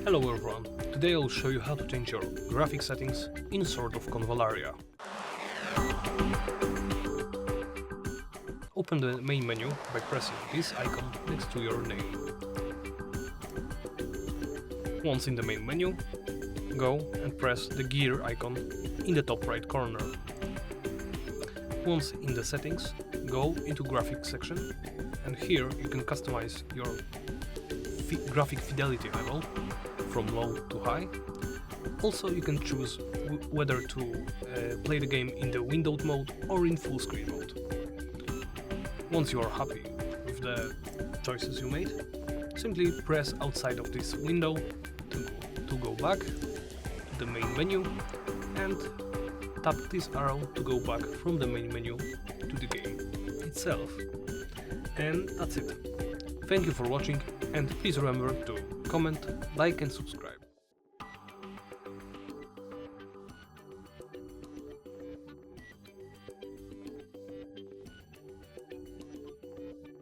Hello everyone, today I'll show you how to change your graphic settings in Sword of Convallaria. Open the main menu by pressing this icon next to your name. Once in the main menu, go and press the gear icon in the top right corner. Once in the settings, go into graphics section, and here you can customize your graphic fidelity level from low to high. Also you can choose whether to play the game in the windowed mode or in full screen mode. Once you are happy with the choices you made, simply press outside of this window to go back to the main menu and tap this arrow to go back from the main menu to the game itself. And that's it. Thank you for watching, and please remember to comment, like and subscribe.